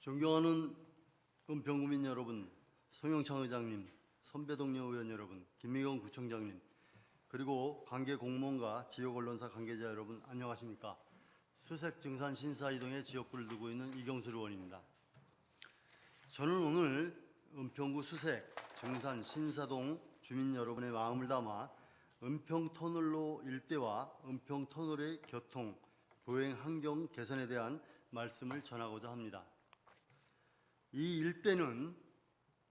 존경하는 은평구민 여러분, 송영창 의장님, 선배 동료 의원 여러분, 김미경 구청장님, 그리고 관계 공무원과 지역 언론사 관계자 여러분 안녕하십니까? 수색 증산 신사 이동의 지역구를 두고 있는 이경수 의원입니다. 저는 오늘 은평구 수색 증산 신사동 주민 여러분의 마음을 담아 은평터널로 일대와 은평터널의 교통, 보행 환경 개선에 대한 말씀을 전하고자 합니다. 이 일대는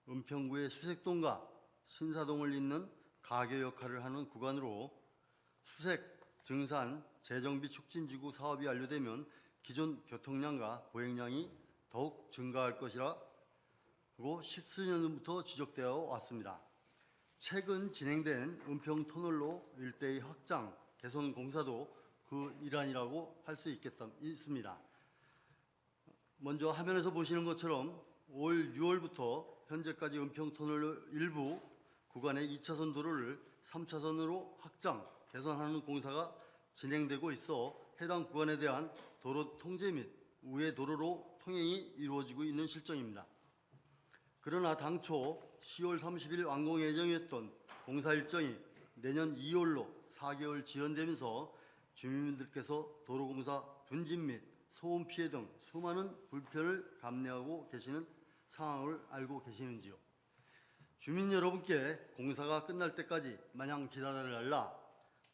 은평구의 수색동과 신사동을 잇는 가교 역할을 하는 구간으로 수색, 증산, 재정비 촉진지구 사업이 완료되면 기존 교통량과 보행량이 더욱 증가할 것이라고 십수년 전부터 지적되어 왔습니다. 최근 진행된 은평터널로 일대의 확장, 개선 공사도 그 일환이라고 할 수 있습니다. 먼저 화면에서 보시는 것처럼 올 6월부터 현재까지 은평터널 일부 구간의 2차선 도로를 3차선으로 확장, 개선하는 공사가 진행되고 있어 해당 구간에 대한 도로 통제 및 우회 도로로 통행이 이루어지고 있는 실정입니다. 그러나 당초 10월 30일 완공 예정이었던 공사 일정이 내년 2월로 4개월 지연되면서 주민들께서 도로공사 분진 및 소음 피해 등 수많은 불편을 감내하고 계시는 상황을 알고 계시는지요? 주민 여러분께 공사가 끝날 때까지 마냥 기다려달라,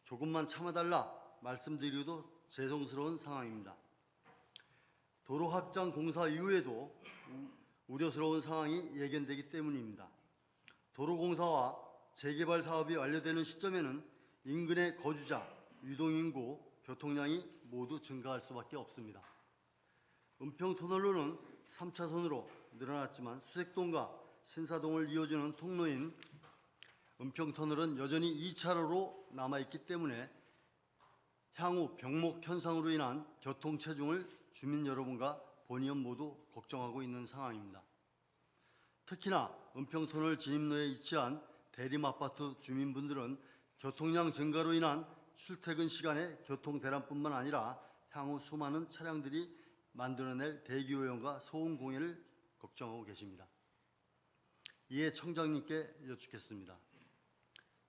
조금만 참아달라 말씀드리기도 죄송스러운 상황입니다. 도로 확장 공사 이후에도 우려스러운 상황이 예견되기 때문입니다. 도로 공사와 재개발 사업이 완료되는 시점에는 인근의 거주자, 유동인구, 교통량이 모두 증가할 수밖에 없습니다. 은평터널로는 3차선으로 늘어났지만 수색동과 신사동을 이어주는 통로인 은평터널은 여전히 2차로로 남아있기 때문에 향후 병목 현상으로 인한 교통체중을 주민 여러분과 본의원 모두 걱정하고 있는 상황입니다. 특히나 은평터널 진입로에 위치한 대림아파트 주민분들은 교통량 증가로 인한 출퇴근 시간의 교통대란뿐만 아니라 향후 수많은 차량들이 만들어낼 대기오염과 소음 공해를 걱정하고 계십니다. 이에 청장님께 여쭙겠습니다.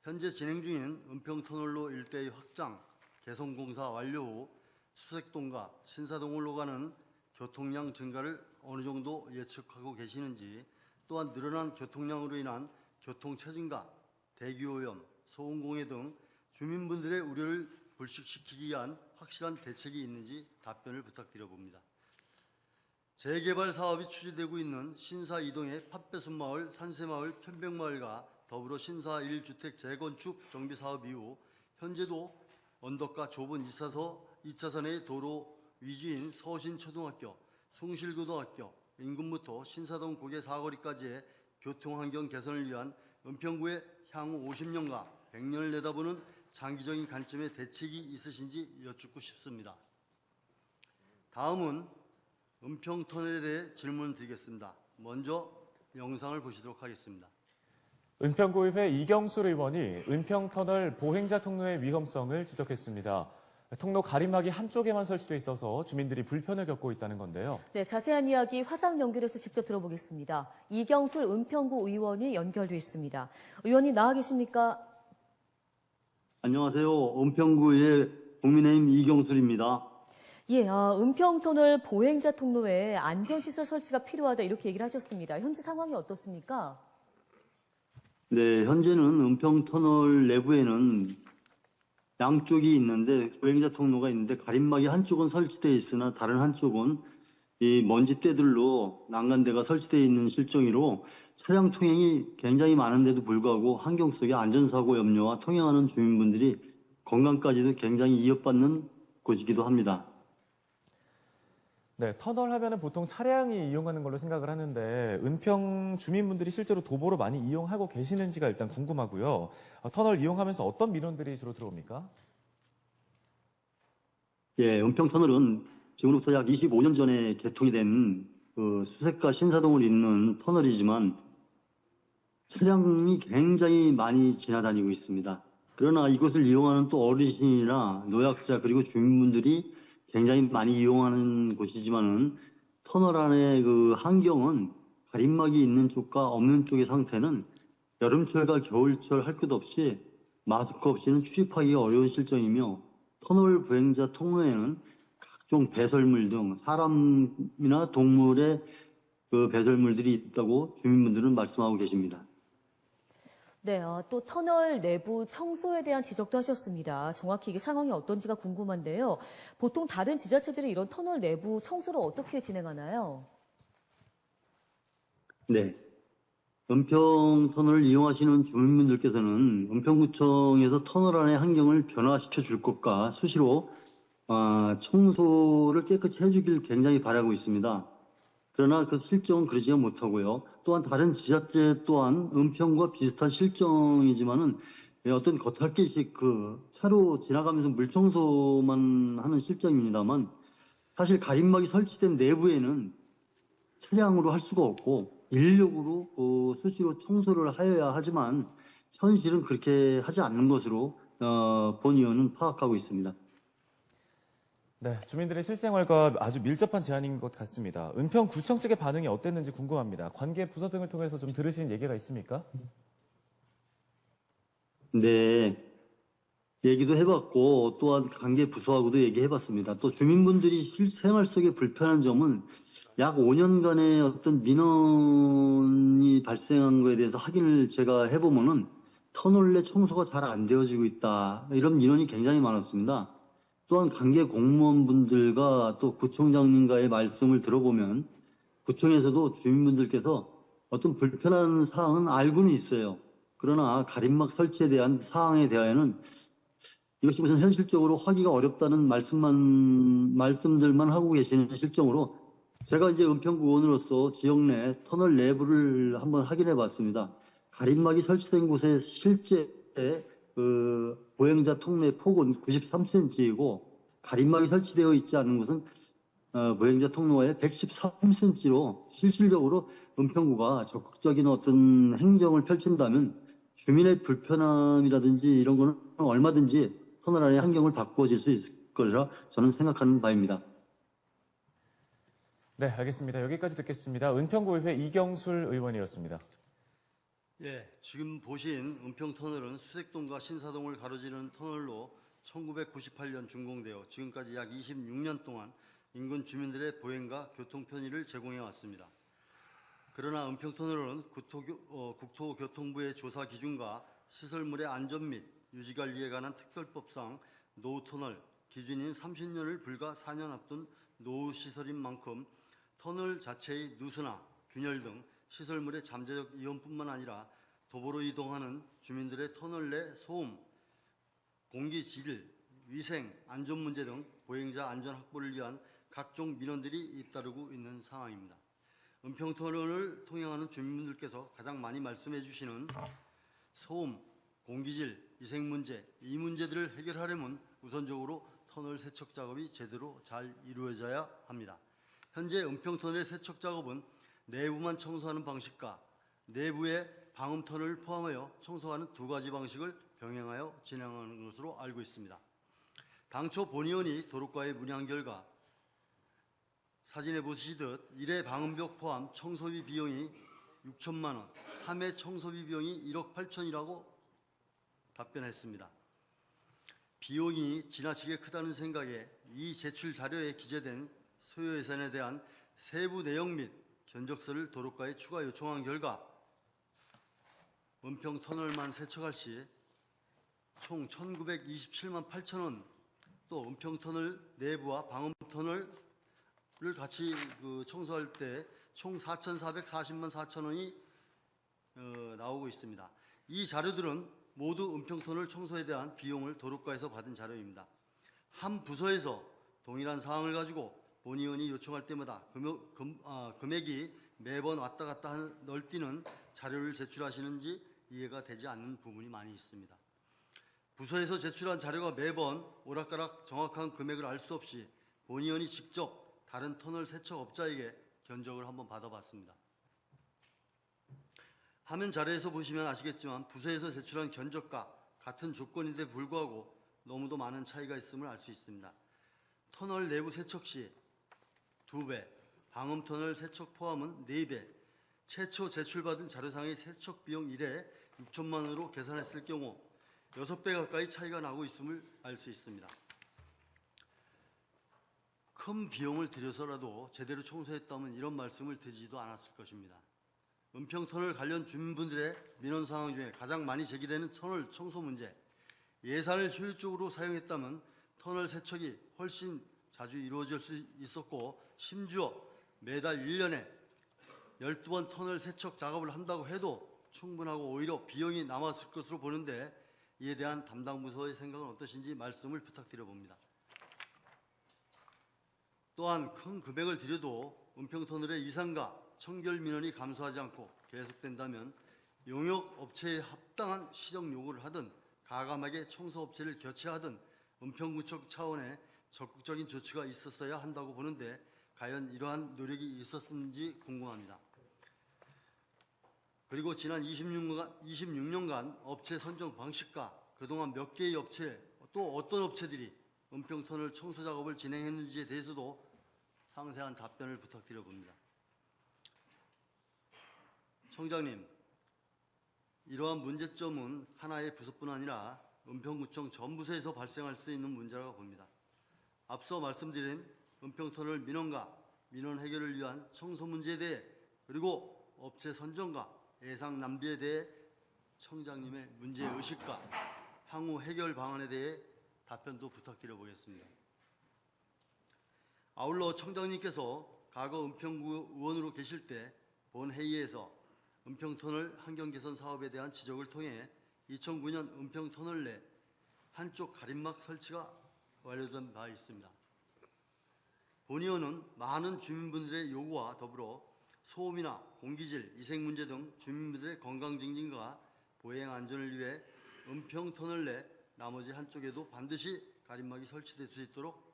현재 진행 중인 은평터널로 일대의 확장, 개선 공사 완료 후 수색동과 신사동으로 가는 교통량 증가를 어느 정도 예측하고 계시는지, 또한 늘어난 교통량으로 인한 교통체증과 대기오염, 소음공해 등 주민분들의 우려를 불식시키기 위한 확실한 대책이 있는지 답변을 부탁드려봅니다. 재개발 사업이 추진되고 있는 신사 이동의 팥배순마을, 산세마을, 편백마을과 더불어 신사 1주택 재건축 정비 사업 이후 현재도 언덕과 좁은 2차선의 도로 위주인 서신초등학교, 숭실고등학교, 인근부터 신사동 고개 사거리까지의 교통환경 개선을 위한 은평구의 향후 50년과 100년을 내다보는 장기적인 관점의 대책이 있으신지 여쭙고 싶습니다. 다음은 은평터널에 대해 질문을 드리겠습니다. 먼저 영상을 보시도록 하겠습니다. 은평구의회 이경수 의원이 은평터널 보행자 통로의 위험성을 지적했습니다. 통로 가림막이 한쪽에만 설치돼 있어서 주민들이 불편을 겪고 있다는 건데요. 네, 자세한 이야기 화상 연결해서 직접 들어보겠습니다. 이경수 은평구 의원이 연결돼 있습니다. 의원님 나와 계십니까? 안녕하세요. 은평구의 국민의힘 이경수입니다. 예, 은평터널 보행자 통로에 안전시설 설치가 필요하다 이렇게 얘기를 하셨습니다. 현재 상황이 어떻습니까? 네, 현재는 은평터널 내부에는 양쪽이 있는데 보행자 통로가 있는데 가림막이 한쪽은 설치되어 있으나 다른 한쪽은 이 먼지떼들로 난간대가 설치되어 있는 실정으로 차량 통행이 굉장히 많은데도 불구하고 환경 속의 안전사고 염려와 통행하는 주민분들이 건강까지도 굉장히 위협받는 곳이기도 합니다. 네, 터널 하면은 보통 차량이 이용하는 걸로 생각을 하는데 은평 주민분들이 실제로 도보로 많이 이용하고 계시는지가 일단 궁금하고요. 터널 이용하면서 어떤 민원들이 주로 들어옵니까? 예, 은평터널은 지금부터 약 25년 전에 개통이 된 수색과 신사동을 잇는 터널이지만 차량이 굉장히 많이 지나다니고 있습니다. 그러나 이곳을 이용하는 또 어르신이나 노약자 그리고 주민분들이 굉장히 많이 이용하는 곳이지만은 터널 안의 그 환경은 가림막이 있는 쪽과 없는 쪽의 상태는 여름철과 겨울철 할 것 없이 마스크 없이는 출입하기가 어려운 실정이며 터널 보행자 통로에는 각종 배설물 등 사람이나 동물의 그 배설물들이 있다고 주민분들은 말씀하고 계십니다. 네, 또 터널 내부 청소에 대한 지적도 하셨습니다. 정확히 이게 상황이 어떤지가 궁금한데요. 보통 다른 지자체들이 이런 터널 내부 청소를 어떻게 진행하나요? 네. 은평 터널을 이용하시는 주민분들께서는 은평구청에서 터널 안의 환경을 변화시켜 줄 것과 수시로 청소를 깨끗이 해주길 굉장히 바라고 있습니다. 그러나 그 실정은 그러지 못하고요. 또한 다른 지자체 또한 은평과 비슷한 실정이지만은 어떤 겉핥기식 그 차로 지나가면서 물 청소만 하는 실정입니다만 사실 가림막이 설치된 내부에는 차량으로 할 수가 없고 인력으로 수시로 청소를 하여야 하지만 현실은 그렇게 하지 않는 것으로 본 의원은 파악하고 있습니다. 네, 주민들의 실생활과 아주 밀접한 제안인 것 같습니다. 은평구청 측의 반응이 어땠는지 궁금합니다. 관계 부서 등을 통해서 좀 들으신 얘기가 있습니까? 네, 얘기도 해봤고 또한 관계 부서하고도 얘기해봤습니다. 또 주민분들이 실생활 속에 불편한 점은 약 5년간의 어떤 민원이 발생한 거에 대해서 확인을 제가 해보면은 터널 내 청소가 잘 안 되어지고 있다. 이런 민원이 굉장히 많았습니다. 또한 관계 공무원분들과 또 구청장님과의 말씀을 들어보면 구청에서도 주민분들께서 어떤 불편한 사항은 알고는 있어요. 그러나 가림막 설치에 대한 사항에 대하여는 이것이 무슨 현실적으로 하기가 어렵다는 말씀들만 하고 계시는 실정으로 제가 이제 은평구 의원으로서 지역 내 터널 내부를 한번 확인해 봤습니다. 가림막이 설치된 곳의 실제 보행자 통로의 폭은 93cm이고 가림막이 설치되어 있지 않은 곳은 보행자 통로의 113cm로 실질적으로 은평구가 적극적인 어떤 행정을 펼친다면 주민의 불편함이라든지 이런 거는 얼마든지 터널 안의 환경을 바꾸어질 수 있을 거라 저는 생각하는 바입니다. 네, 알겠습니다. 여기까지 듣겠습니다. 은평구의회 이경술 의원이었습니다. 예, 지금 보신 은평터널은 수색동과 신사동을 가로지르는 터널로 1998년 준공되어 지금까지 약 26년 동안 인근 주민들의 보행과 교통 편의를 제공해 왔습니다. 그러나 은평터널은 국토교통부의 조사 기준과 시설물의 안전 및 유지 관리에 관한 특별법상 노후터널 기준인 30년을 불과 4년 앞둔 노후시설인 만큼 터널 자체의 누수나 균열 등 시설물의 잠재적 위험뿐만 아니라 도보로 이동하는 주민들의 터널 내 소음, 공기 질, 위생, 안전 문제 등 보행자 안전 확보를 위한 각종 민원들이 잇따르고 있는 상황입니다. 은평터널을 통행하는 주민분들께서 가장 많이 말씀해 주시는 소음, 공기질, 위생 문제, 이 문제들을 해결하려면 우선적으로 터널 세척 작업이 제대로 잘 이루어져야 합니다. 현재 은평터널의 세척 작업은 내부만 청소하는 방식과 내부의 방음 터널을 포함하여 청소하는 두 가지 방식을 병행하여 진행하는 것으로 알고 있습니다. 당초 본의원이 도로과에 문의한 결과 사진에 보시듯 1회 방음벽 포함 청소비 비용이 6천만 원, 3회 청소비 비용이 1억 8천이라고 답변했습니다. 비용이 지나치게 크다는 생각에 이 제출 자료에 기재된 소요 예산에 대한 세부 내용 및 견적서를 도로과에 추가 요청한 결과 은평 터널만 세척할 시 총 1,927만 8천 원, 또 은평 터널 내부와 방음 터널을 같이 청소할 때 총 4,440만 4천 원이 나오고 있습니다. 이 자료들은 모두 은평 터널 청소에 대한 비용을 도로과에서 받은 자료입니다. 한 부서에서 동일한 사항을 가지고 본의원이 요청할 때마다 금액이 매번 왔다 갔다 널뛰는 자료를 제출하시는지 이해가 되지 않는 부분이 많이 있습니다. 부서에서 제출한 자료가 매번 오락가락 정확한 금액을 알 수 없이 본의원이 직접 다른 터널 세척업자에게 견적을 한번 받아봤습니다. 화면 자료에서 보시면 아시겠지만 부서에서 제출한 견적과 같은 조건인데 불구하고 너무도 많은 차이가 있음을 알 수 있습니다. 터널 내부 세척 시 2배, 방음터널 세척 포함은 4배, 최초 제출받은 자료상의 세척 비용 1회 6천만 원으로 계산했을 경우 6배 가까이 차이가 나고 있음을 알 수 있습니다. 큰 비용을 들여서라도 제대로 청소했다면 이런 말씀을 드리지도 않았을 것입니다. 은평터널 관련 주민분들의 민원 상황 중에 가장 많이 제기되는 터널 청소 문제, 예산을 효율적으로 사용했다면 터널 세척이 훨씬 자주 이루어질 수 있었고, 심지어 매달 1년에 12번 터널 세척 작업을 한다고 해도 충분하고 오히려 비용이 남았을 것으로 보는데, 이에 대한 담당 부서의 생각은 어떠신지 말씀을 부탁드려 봅니다. 또한 큰 금액을 들여도 은평터널의 위상과 청결 민원이 감소하지 않고 계속된다면 용역 업체에 합당한 시정 요구를 하든 가감하게 청소 업체를 교체하든 은평구청 차원의 적극적인 조치가 있었어야 한다고 보는데, 과연 이러한 노력이 있었는지 궁금합니다. 그리고 지난 26년간 업체 선정 방식과 그동안 몇 개의 업체, 또 어떤 업체들이 은평터널 청소 작업을 진행했는지에 대해서도 상세한 답변을 부탁드려 봅니다. 청장님, 이러한 문제점은 하나의 부서뿐 아니라 은평구청 전 부서에서 발생할 수 있는 문제라고 봅니다. 앞서 말씀드린 은평터널 민원과 민원 해결을 위한 청소 문제에 대해, 그리고 업체 선정과 예상 낭비에 대해 청장님의 문제의식과 향후 해결 방안에 대해 답변도 부탁드려 보겠습니다. 아울러 청장님께서 과거 은평구 의원으로 계실 때 본 회의에서 은평터널 환경 개선 사업에 대한 지적을 통해 2009년 은평터널 내 한쪽 가림막 설치가 완료된 바 있습니다. 본 의원은 많은 주민분들의 요구와 더불어 소음이나 공기질, 위생 문제 등 주민분들의 건강 증진과 보행 안전을 위해 은평터널 내 나머지 한쪽에도 반드시 가림막이 설치될 수 있도록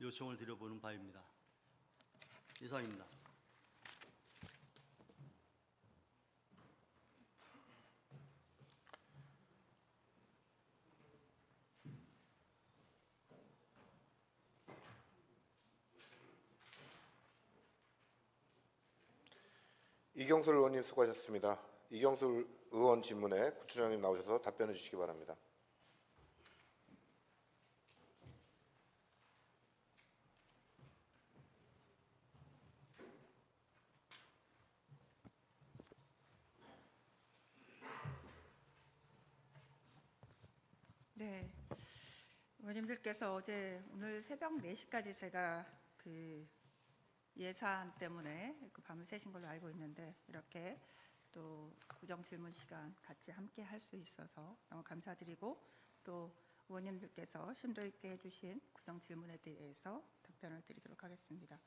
요청을 드려보는 바입니다. 이상입니다. 이경술 의원님 수고하셨습니다. 이경술 의원 질문에 구청장님 나오셔서 답변해 주시기 바랍니다. 네, 의원님들께서 오늘 새벽 4시까지 제가 예산 때문에 밤을 새신 걸로 알고 있는데, 이렇게 또 구정 질문 시간 같이 함께 할 수 있어서 너무 감사드리고, 또 의원님들께서 심도 있게 해주신 구정 질문에 대해서 답변을 드리도록 하겠습니다.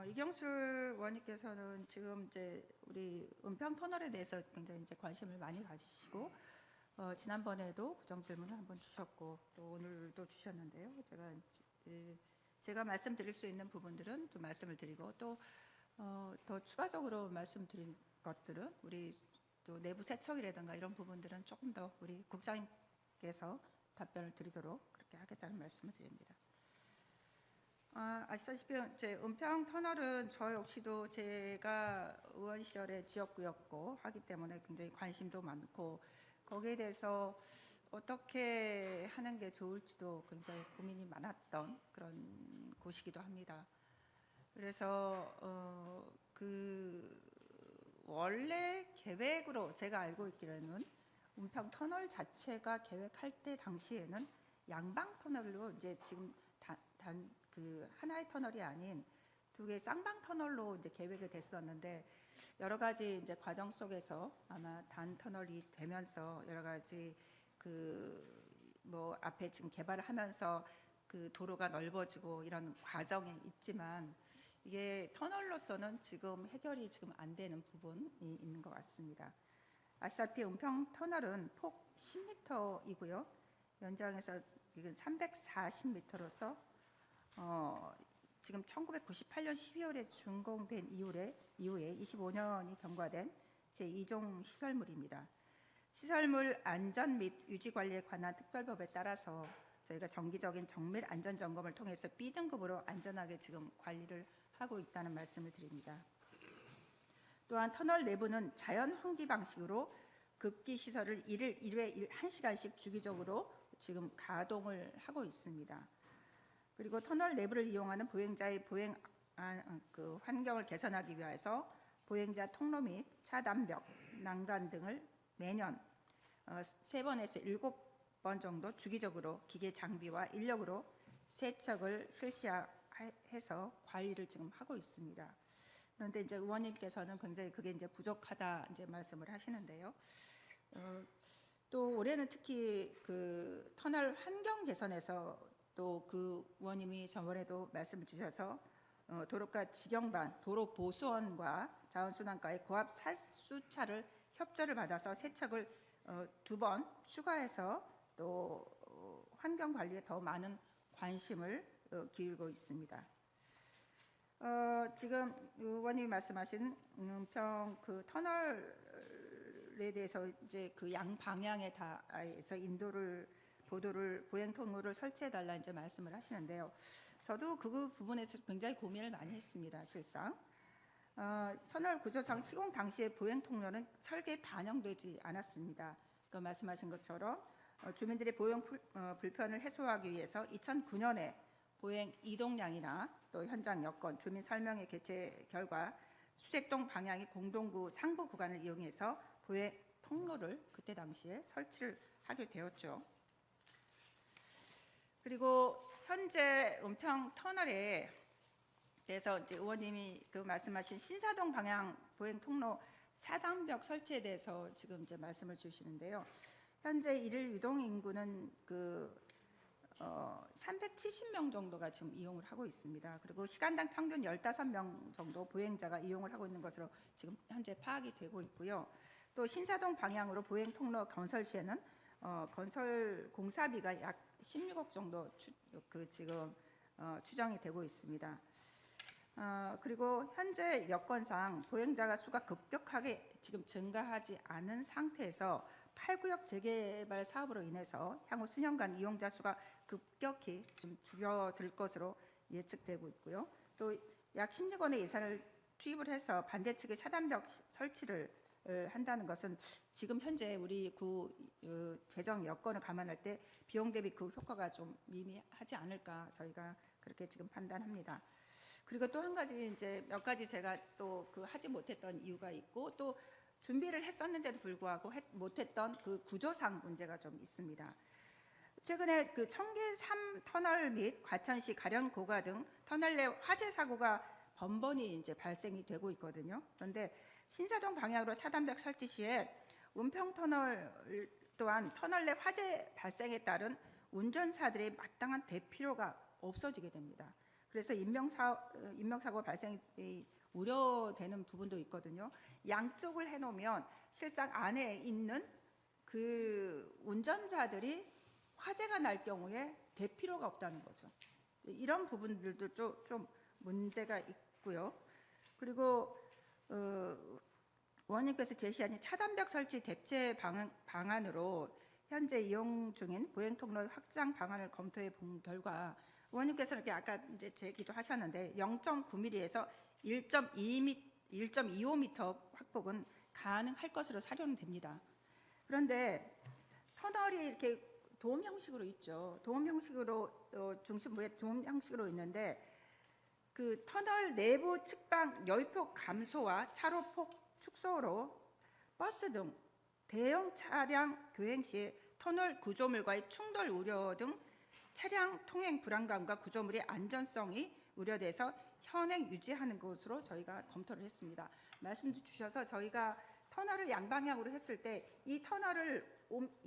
이경술 의원님께서는 지금 우리 은평 터널에 대해서 굉장히 관심을 많이 가지시고, 지난번에도 구정 질문을 한번 주셨고 또 오늘도 주셨는데요. 제가 말씀드릴 수 있는 부분들은 또 말씀을 드리고, 또 더 추가적으로 말씀드린 것들은 우리 또 내부 세척이라든가 이런 부분들은 조금 더 우리 국장님께서 답변을 드리도록 그렇게 하겠다는 말씀을 드립니다. 아시다시피 은평 터널은 저 역시도 제가 의원 시절에 지역구였고 하기 때문에 굉장히 관심도 많고, 거기에 대해서 어떻게 하는 게 좋을지도 굉장히 고민이 많았던 그런 곳이기도 합니다. 그래서 원래 계획으로 제가 알고 있기로는 은평 터널 자체가 계획할 때 당시에는 양방 터널로 지금 하나의 터널이 아닌 2개의 쌍방 터널로 계획이 됐었는데, 여러 가지 과정 속에서 아마 단 터널이 되면서 여러 가지 앞에 지금 개발을 하면서 도로가 넓어지고 이런 과정에 있지만, 이게 터널로서는 지금 해결이 안 되는 부분이 있는 것 같습니다. 아시다시피 은평 터널은 폭 10m이고요. 연장해서 이건 340m로서 지금 1998년 12월에 준공된 이후에 25년이 경과된 제2종 시설물입니다. 시설물 안전 및 유지 관리에 관한 특별법에 따라서 저희가 정기적인 정밀 안전 점검을 통해서 B등급으로 안전하게 지금 관리를 하고 있다는 말씀을 드립니다. 또한 터널 내부는 자연 환기 방식으로 급기 시설을 1회 1시간씩 주기적으로 지금 가동을 하고 있습니다. 그리고 터널 내부를 이용하는 보행자의 보행 환경을 개선하기 위해서 보행자 통로 및 차단벽, 난간 등을 매년 3번에서 7번 정도 주기적으로 기계 장비와 인력으로 세척을 실시해서 관리를 지금 하고 있습니다. 그런데 이제 의원님께서는 굉장히 그게 이제 부족하다 이제 말씀을 하시는데요. 또 올해는 특히 그 터널 환경 개선에서 또 그 의원님이 저번에도 말씀을 주셔서 도로가 직영반, 도로 보수원과 자원순환과의 고압 살수차를 협조를 받아서 세척을 2번 추가해서 또 환경 관리에 더 많은 관심을 기울이고 있습니다. 지금 의원님이 말씀하신 은평 그 터널에 대해서 이제 그 양 방향에 다해서 보도를 보행 통로를 설치해 달라 이제 말씀을 하시는데요. 저도 그 부분에서 굉장히 고민을 많이 했습니다. 실상 터널 구조상 시공 당시에 보행 통로는 설계에 반영되지 않았습니다. 그 말씀하신 것처럼 주민들의 보행 불편을 해소하기 위해서 2009년에 보행 이동량이나 또 현장 여건, 주민 설명회 개최 결과 수색동 방향의 공동구 상부 구간을 이용해서 보행 통로를 그때 당시에 설치를 하게 되었죠. 그리고 현재 은평 터널에 대해서 이제 의원님이 그 말씀하신 신사동 방향 보행 통로 차단벽 설치에 대해서 지금 이제 말씀을 주시는데요. 현재 일일 유동 인구는 370명 정도가 지금 이용을 하고 있습니다. 그리고 시간당 평균 15명 정도 보행자가 이용을 하고 있는 것으로 지금 현재 파악이 되고 있고요. 또 신사동 방향으로 보행 통로 건설 시에는 건설 공사비가 약 16억 정도 지금 추정이 되고 있습니다. 그리고 현재 여건상 보행자가 수가 급격하게 지금 증가하지 않은 상태에서 8구역 재개발 사업으로 인해서 향후 수년간 이용자 수가 급격히 좀 줄어들 것으로 예측되고 있고요. 또 약 16원의 예산을 투입을 해서 반대측의 차단벽 설치를 한다는 것은 지금 현재 우리 구 재정 여건을 감안할 때 비용 대비 그 효과가 좀 미미하지 않을까 저희가 그렇게 지금 판단합니다. 그리고 또 한 가지 이제 몇 가지 제가 또 하지 못했던 이유가 있고 또 준비를 했었는데도 불구하고 못했던 그 구조상 문제가 좀 있습니다. 최근에 그 청계3 터널 및 과천시 가련 고가 등 터널 내 화재 사고가 번번이 이제 발생이 되고 있거든요. 그런데 신사동 방향으로 차단벽 설치 시에 은평 터널 또한 터널 내 화재 발생에 따른 운전사들의 마땅한 대피로가 없어지게 됩니다. 그래서 인명사고 발생이 우려되는 부분도 있거든요. 양쪽을 해놓으면 실상 안에 있는 그 운전자들이 화재가 날 경우에 대피로가 없다는 거죠. 이런 부분들도 좀 문제가 있고요. 그리고 의원님께서 제시한 차단벽 설치 대체 방안으로 현재 이용 중인 보행 통로 확장 방안을 검토해 본 결과 의원님께서는 이렇게 아까 이제 제기도 하셨는데 0.9mm에서 1.25m 확폭은 가능할 것으로 사료는 됩니다. 그런데 터널이 이렇게 도움 형식으로 있죠. 도움 형식으로 중심부에 도움 형식으로 있는데 그 터널 내부 측방 여유폭 감소와 차로폭 축소로 버스 등 대형 차량 교행 시 터널 구조물과의 충돌 우려 등 차량 통행 불안감과 구조물의 안전성이 우려돼서 현행 유지하는 것으로 저희가 검토를 했습니다. 말씀도 주셔서 저희가 터널을 양방향으로 했을 때 이 터널을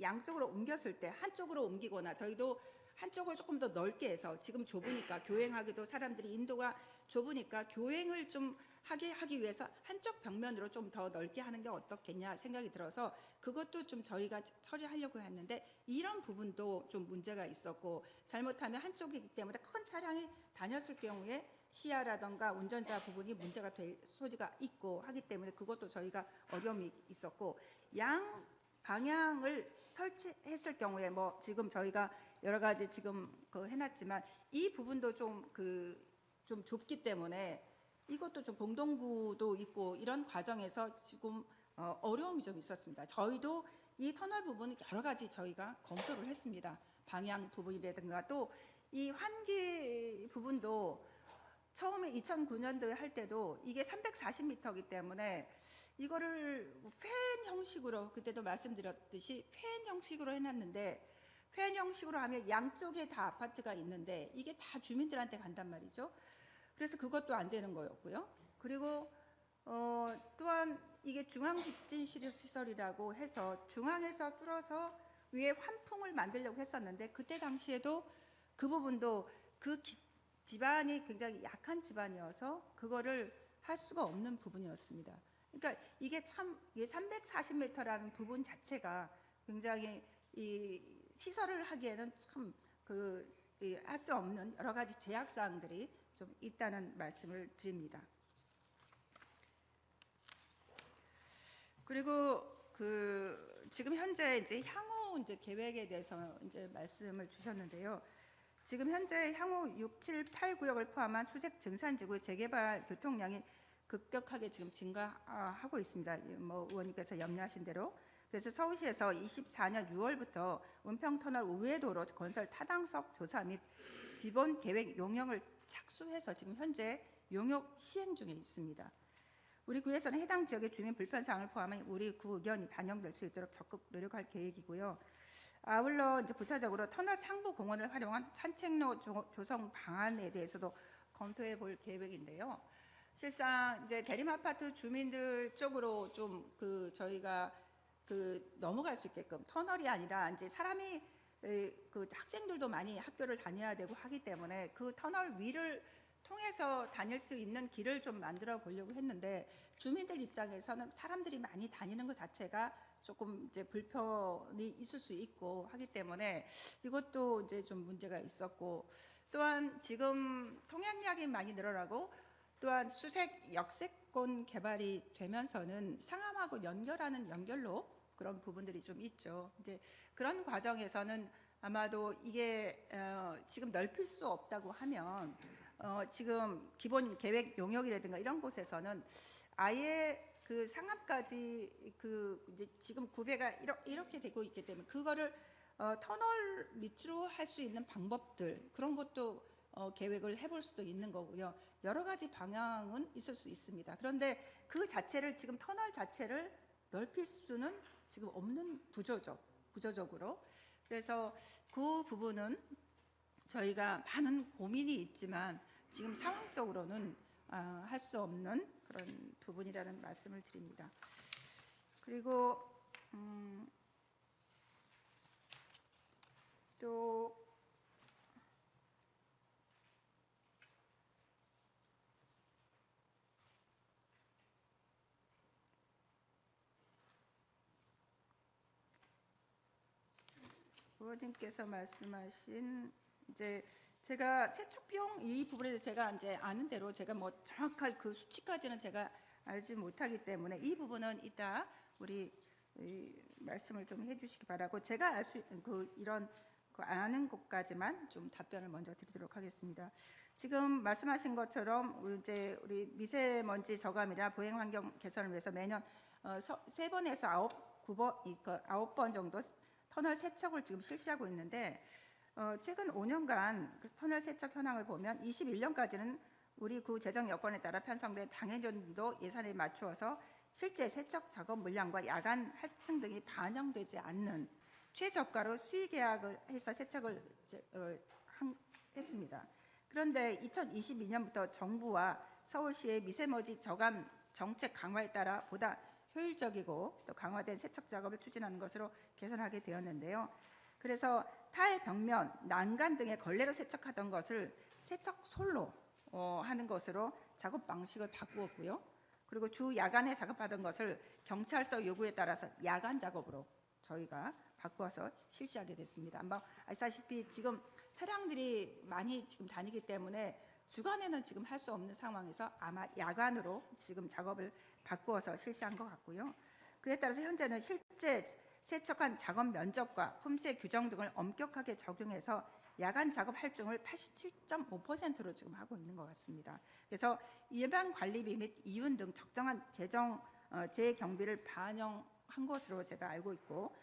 양쪽으로 옮겼을 때 한쪽으로 옮기거나 저희도 한쪽을 조금 더 넓게 해서 지금 좁으니까 교행하기도 사람들이 인도가 좁으니까 교행을 좀 하기 위해서 한쪽 벽면으로 좀 더 넓게 하는 게 어떻겠냐 생각이 들어서 그것도 좀 저희가 처리하려고 했는데 이런 부분도 좀 문제가 있었고 잘못하면 한쪽이기 때문에 큰 차량이 다녔을 경우에 시야라던가 운전자 부분이 문제가 될 소지가 있고 하기 때문에 그것도 저희가 어려움이 있었고 양 방향을 설치했을 경우에 뭐 지금 저희가 여러 가지 지금 그 해놨지만 이 부분도 좀 좁기 때문에 이것도 좀 공동구도 있고 이런 과정에서 지금 어려움이 좀 있었습니다. 저희도 이 터널 부분 여러 가지 저희가 검토를 했습니다. 방향 부분이라든가 또 이 환기 부분도 처음에 2009년도에 할 때도 이게 340m이기 때문에 이거를 팬 형식으로 그때도 말씀드렸듯이 팬 형식으로 해놨는데 팬 형식으로 하면 양쪽에 다 아파트가 있는데 이게 다 주민들한테 간단 말이죠. 그래서 그것도 안 되는 거였고요. 그리고 또한 이게 중앙집진시설이라고 해서 중앙에서 뚫어서 위에 환풍을 만들려고 했었는데 그때 당시에도 그 부분도 집안이 굉장히 약한 집안이어서 그거를 할 수가 없는 부분이었습니다. 그러니까 이게 참 340m라는 부분 자체가 굉장히 이 시설을 하기에는 참 할 수 없는 여러 가지 제약 사항들이 좀 있다는 말씀을 드립니다. 그리고 지금 현재 이제 향후 이제 계획에 대해서 이제 말씀을 주셨는데요. 지금 현재 향후 6, 7, 8 구역을 포함한 수색 증산지구의 재개발 교통량이 급격하게 지금 증가하고 있습니다. 뭐 의원님께서 염려하신 대로. 그래서 서울시에서 24년 6월부터 은평터널 우회도로 건설 타당성 조사 및 기본 계획 용역을 착수해서 지금 현재 용역 시행 중에 있습니다. 우리 구에서는 해당 지역의 주민 불편 사항을 포함한 우리 구 의견이 반영될 수 있도록 적극 노력할 계획이고요. 아울러 이제 부차적으로 터널 상부 공원을 활용한 산책로 조성 방안에 대해서도 검토해 볼 계획인데요. 실상 이제 대림 아파트 주민들 쪽으로 좀 저희가 넘어갈 수 있게끔 터널이 아니라 이제 사람이 학생들도 많이 학교를 다녀야 되고 하기 때문에 그 터널 위를 통해서 다닐 수 있는 길을 좀 만들어 보려고 했는데 주민들 입장에서는 사람들이 많이 다니는 것 자체가 조금 이제 불편이 있을 수 있고 하기 때문에 이것도 이제 좀 문제가 있었고 또한 지금 통행량이 많이 늘어나고 또한 수색 역세권 개발이 되면서는 상암하고 연결하는 연결로 그런 부분들이 좀 있죠. 이제 그런 과정에서는 아마도 이게 지금 넓힐 수 없다고 하면 지금 기본 계획 용역이라든가 이런 곳에서는 아예 그 상암까지 이제 지금 구배가 이렇게 되고 있기 때문에 그거를 터널 밑으로 할 수 있는 방법들 그런 것도 계획을 해볼 수도 있는 거고요. 여러 가지 방향은 있을 수 있습니다. 그런데 그 자체를 지금 터널 자체를 넓힐 수는 지금 없는 구조적으로. 그래서 그 부분은 저희가 많은 고민이 있지만 지금 상황적으로는 할 수 없는 그런 부분이라는 말씀을 드립니다. 그리고 또 의원님께서 말씀하신 이제 제가 세척 비용 이 부분에 대해서 제가 이제 아는 대로 제가 뭐 정확하게 그 수치까지는 제가 알지 못하기 때문에 이 부분은 이따 우리 말씀을 좀 해주시기 바라고 제가 알 수 이런 아는 것까지만 좀 답변을 먼저 드리도록 하겠습니다. 지금 말씀하신 것처럼 우리 미세먼지 저감이나 보행 환경 개선을 위해서 매년 3번에서 9번 정도 터널 세척을 지금 실시하고 있는데 최근 5년간 그 터널 세척 현황을 보면 21년까지는 우리 구 재정 여건에 따라 편성된 당해년도 예산에 맞추어서 실제 세척 작업 물량과 야간 할증 등이 반영되지 않는 최저가로 수의 계약을 해서 세척을 했습니다. 그런데 2022년부터 정부와 서울시의 미세먼지 저감 정책 강화에 따라 보다 효율적이고 또 강화된 세척 작업을 추진하는 것으로 개선하게 되었는데요. 그래서 타일 벽면, 난간 등의 걸레로 세척하던 것을 세척 솔로 하는 것으로 작업 방식을 바꾸었고요. 그리고 주 야간에 작업하던 것을 경찰서 요구에 따라서 야간 작업으로 저희가 바꾸어서 실시하게 됐습니다. 아마 아시다시피 지금 차량들이 많이 지금 다니기 때문에 주간에는 지금 할 수 없는 상황에서 아마 야간으로 지금 작업을 바꾸어서 실시한 것 같고요. 그에 따라서 현재는 실제 세척한 작업 면적과 품새 규정 등을 엄격하게 적용해서 야간 작업 할증을 87.5%로 지금 하고 있는 것 같습니다. 그래서 일반 관리비 및 이윤 등 적정한 재경비를 반영한 것으로 제가 알고 있고,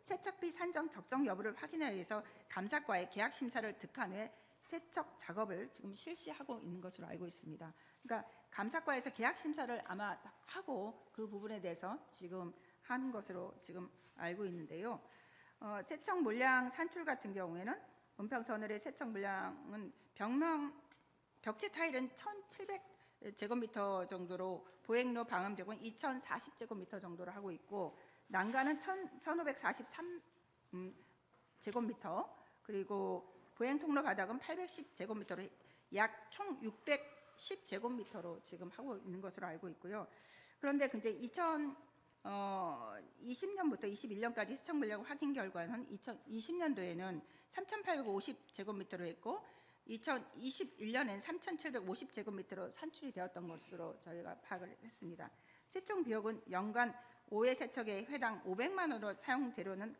세척비 산정 적정 여부를 확인하기 위해서 감사과에 계약 심사를 득한 후에 세척 작업을 지금 실시하고 있는 것으로 알고 있습니다. 그러니까 감사과에서 계약 심사를 아마 하고 그 부분에 대해서 지금 하는 것으로 지금 알고 있는데요. 세척 물량 산출 같은 경우에는 은평터널의 세척 물량은 벽체 타일은 1,700제곱미터 정도로, 보행로 방음되고 2,040제곱미터 정도로 하고 있고, 난간은 1,543제곱미터, 그리고 보행통로 바닥은 810제곱미터로 약 총 610제곱미터로 지금 하고 있는 것으로 알고 있고요. 그런데 이제 2020년부터 21년까지 세척 물량 확인 결과는 2020년도에는 3,850제곱미터로 했고 2021년엔 3,750제곱미터로 산출이 되었던 것으로 저희가 파악을 했습니다. 세척 비용은 연간 5회 세척에 회당 500만 원으로 사용 재료는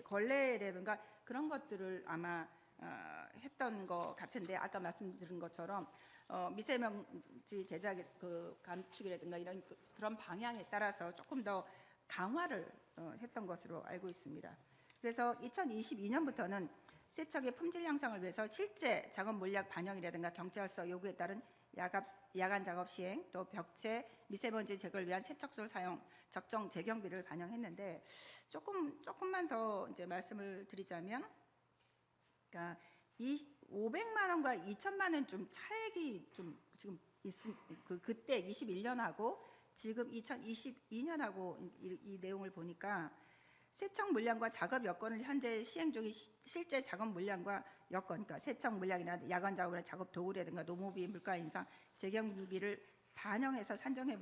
걸레라든가 그런 것들을 아마 했던 것 같은데, 아까 말씀드린 것처럼 미세먼지 제작 감축이라든가 이런 그런 방향에 따라서 조금 더 강화를 했던 것으로 알고 있습니다. 그래서 2022년부터는 세척의 품질 향상을 위해서 실제 작업 물량 반영이라든가 경찰서 요구에 따른 야간 작업 시행, 또 벽체 미세먼지 제거를 위한 세척술 사용 적정 재경비를 반영했는데, 조금만 더 이제 말씀을 드리자면, 그러니까 500만 원과 2천만 원 좀 차액이 좀 지금 그때 21년하고 지금 2022년하고 이 내용을 보니까 세척 물량과 작업 여건을 현재 시행 중인 실제 작업 물량과 여건, 그러니까 세척 물량이나 야간 작업이나 작업 도구라든가 노무비, 물가 인상, 재경비를 반영해서 산정해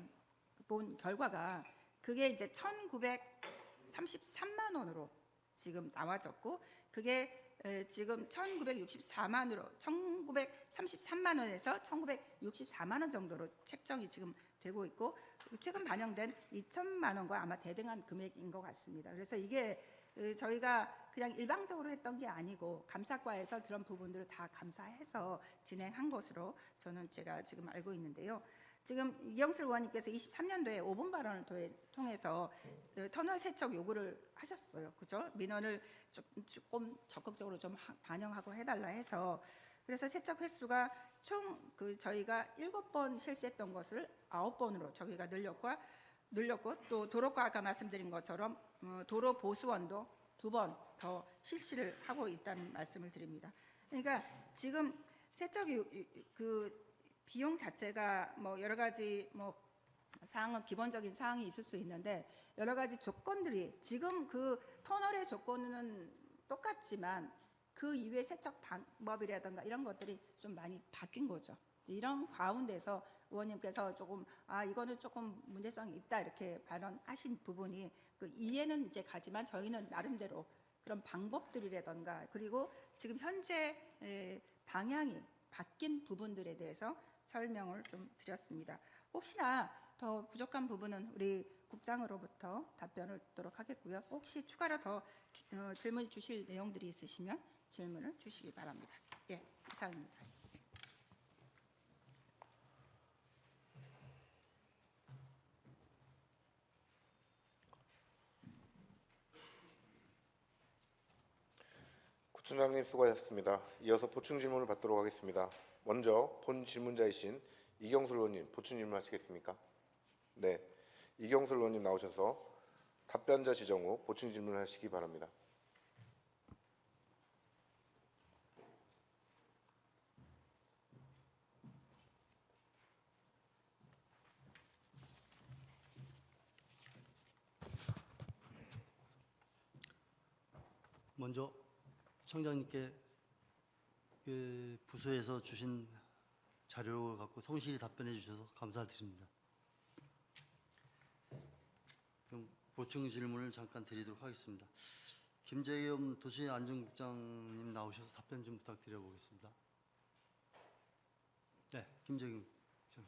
본 결과가 그게 이제 1,933만 원으로 지금 나와졌고, 그게 지금 1,933만 원에서 1,964만 원 정도로 책정이 지금 되고 있고, 최근 반영된 2천만 원과 아마 대등한 금액인 것 같습니다. 그래서 이게 저희가 그냥 일방적으로 했던 게 아니고 감사과에서 그런 부분들을 다 감사해서 진행한 것으로 제가 지금 알고 있는데요. 지금 이경슬 의원님께서 23년도에 5분 발언을 통해서 터널 세척 요구를 하셨어요. 그죠? 민원을 조금 적극적으로 좀 반영하고 해달라 해서, 그래서 세척 횟수가 총 저희가 7번 실시했던 것을 9번으로 저희가 늘렸고, 또 도로과 아까 말씀드린 것처럼 도로 보수원도 2번 더 실시를 하고 있다는 말씀을 드립니다. 그러니까 지금 세척 비용 자체가 뭐 여러 가지 사항은 기본적인 사항이 있을 수 있는데, 여러 가지 조건들이 지금 그 터널의 조건은 똑같지만 그 이외의 세척 방법이라든가 이런 것들이 좀 많이 바뀐 거죠. 이런 가운데서 의원님께서 이거는 조금 문제성이 있다 이렇게 발언하신 부분이 이해는 이제 가지만, 저희는 나름대로 그런 방법들이라든가 그리고 지금 현재 방향이 바뀐 부분들에 대해서 설명을 좀 드렸습니다. 혹시나 더 부족한 부분은 우리 국장으로부터 답변을 듣도록 하겠고요. 혹시 추가로 더 질문 주실 내용들이 있으시면 질문을 주시기 바랍니다. 예, 이상입니다. 구청장님 수고하셨습니다. 이어서 보충 질문을 받도록 하겠습니다. 먼저 본 질문자이신 이경슬 의원님 보충 질문하시겠습니까? 네, 이경슬 의원님 나오셔서 답변자 지정 후 보충 질문을 하시기 바랍니다. 먼저 청장님께 부서에서 주신 자료 갖고 성실히 답변해 주셔서 감사드립니다. 그럼 보충 질문을 잠깐 드리도록 하겠습니다. 김재겸 도시안전국장님 나오셔서 답변 좀 부탁드려 보겠습니다. 네, 김재겸 국장.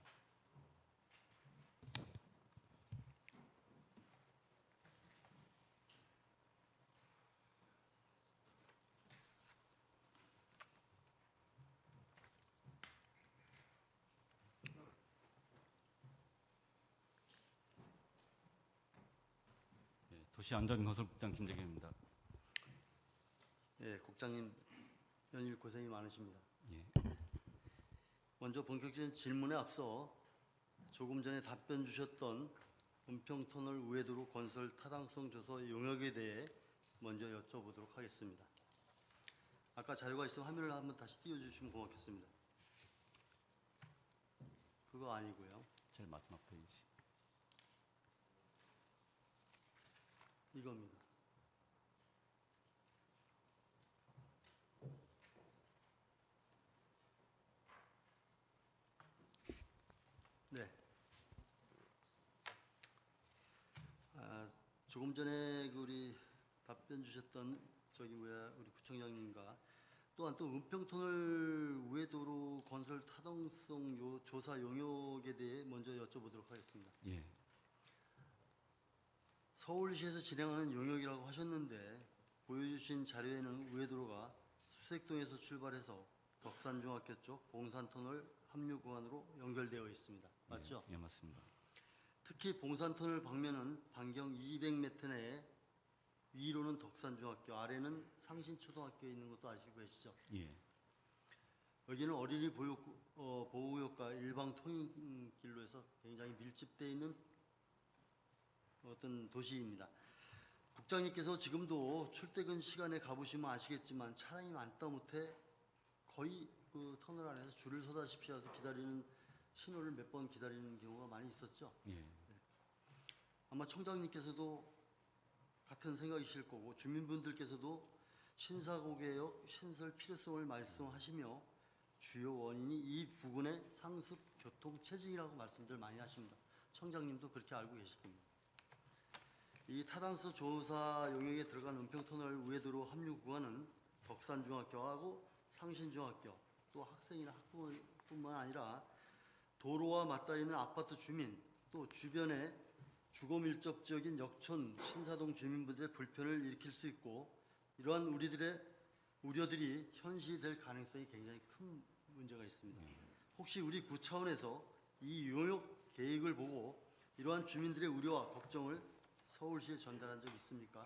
도시안전건설국장 김재경입니다. 예, 국장님 연일 고생이 많으십니다. 예. 먼저 본격적인 질문에 앞서 조금 전에 답변 주셨던 은평터널 우회도로 건설 타당성 조사 용역에 대해 먼저 여쭤보도록 하겠습니다. 아까 자료가 있으면 화면을 한번 다시 띄워주시면 고맙겠습니다. 그거 아니고요. 제일 마지막 페이지. 이겁니다. 네. 조금 전에 우리 답변 주셨던 우리 구청장님과 또한 또 은평터널 우회도로 건설 타당성 조사 용역에 대해 먼저 여쭤보도록 하겠습니다. 예. 서울시에서 진행하는 용역이라고 하셨는데 보여주신 자료에는 우회도로가 수색동에서 출발해서 덕산중학교 쪽 봉산터널 합류 구간으로 연결되어 있습니다. 맞죠? 예, 맞습니다. 특히 봉산터널 방면은 반경 200m 내에 위로는 덕산중학교, 아래는 상신초등학교에 있는 것도 아시고 계시죠? 예. 여기는 어린이 보호구역과 일방 통행길로 해서 굉장히 밀집되어 있는 어떤 도시입니다. 국장님께서 지금도 출퇴근 시간에 가보시면 아시겠지만 차량이 많다 못해 거의 그 터널 안에서 줄을 서다시피 해서 기다리는 신호를 몇 번 기다리는 경우가 많이 있었죠. 예. 아마 청장님께서도 같은 생각이실 거고 주민분들께서도 신사고개역 신설 필요성을 말씀하시며 주요 원인이 이 부근의 상습 교통 체증이라고 말씀들 많이 하십니다. 청장님도 그렇게 알고 계실 겁니다. 이 타당성 조사 용역에 들어간 은평터널 우회도로 합류 구간은 덕산중학교하고 상신중학교 또 학생이나 학부모뿐만 아니라 도로와 맞닿아 있는 아파트 주민 또 주변에 주거 밀접 지역인 역촌 신사동 주민분들의 불편을 일으킬 수 있고 이러한 우리들의 우려들이 현실될 가능성이 굉장히 큰 문제가 있습니다. 혹시 우리 구 차원에서 이 용역 계획을 보고 이러한 주민들의 우려와 걱정을 서울시에 전달한 적 있습니까?